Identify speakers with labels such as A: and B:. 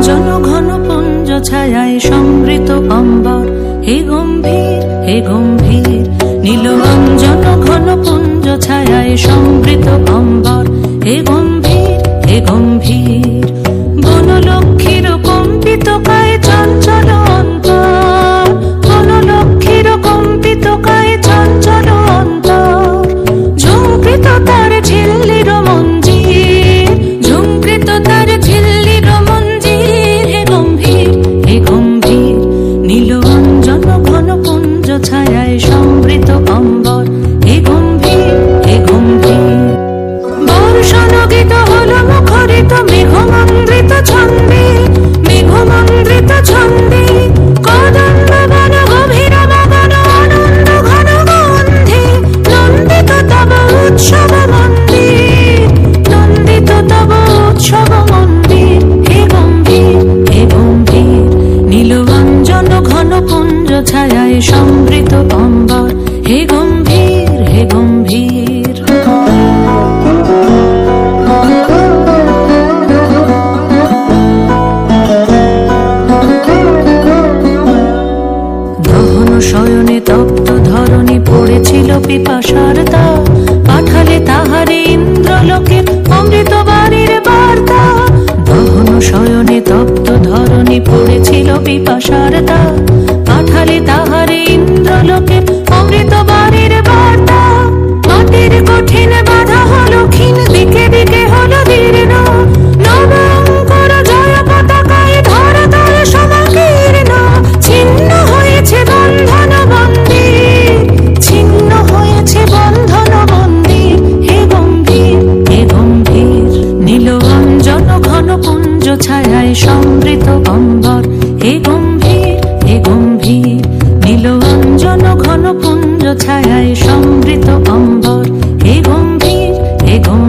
A: নীলরঞ্জন ঘন পুঞ্জ ছায়ায় সমৃত অম্বর, হে গম্ভীর হে গম্ভীর। নীলরঞ্জন ঘন পুঞ্জ ছায়ায় সমৃত অম্বর, হে গম্ভীর হে গম্ভীর। বনলক্ষ্মীর কম্পিত কায় চঞ্চল অন্তর, বনলক্ষ্মীর কম্পিত কায় চঞ্চল অন্তর। ঝুঁকৃত তার ঝিল্লির মঞ্জির, ঝুঁকৃত তার ঝিল্লির মঞ্জির, হে গম্ভীর হে গম্ভীর। নীলরঞ্জন ঘন পুঞ্জ ছায়ায় সমৃত অম্বর, হে গম্ভীর হে গম্ভীর। বর্ষণগীত হল মুখরিত মেঘমন্দ্রিত ছন্দে, মেঘমন্দ্রিত ছন্দে। কদম্ব বন গভীর মগন আনন্দ ঘন গন্ধে, নন্দিত তব উৎসব মন্দির, নন্দিত তব উৎসব মন্দির, হে গম্ভীর হে গম্ভীর। নীলরঞ্জন ঘন পুঞ্জ ছায়ায় সমৃত অম্বর, হে গম্ভীর হে গম্ভীর। দহন শয়নে তপ্ত ধরণী পড়েছিল পিপাসার দাও, পাঠালে তাহারে ইন্দ্রলোকে অমৃত বাড়ির বার্তা। দহন শয়নে তপ্ত ধরণী পড়েছিল পিপাসার দাও, পাঠালে তাহারে ইন্দ্রলোকে অমৃত বাড়ির বার্তা। মাটির কঠিন বাধা হলো ক্ষীণ, দিকে দিকে হলো দীর্ণ, নবঙ্কর জয় পতাকায় ধরাতল সমাকীর্ণ। ছিন্ন হয়েছে বন্ধন বন্দির, ছিন্ন হয়েছে বন্ধন বন্দির, হে গম্ভীর হে গম্ভীর। নীলরঞ্জন ঘন পুঞ্জ ছায়ায় সমৃত অম্বর, হে গম্ভীর হে গম্ভীর। নীলরঞ্জন ঘন পুঞ্জ ছায়ায় সমৃত অম্বর, হে গম্ভীর হে গম্ভীর।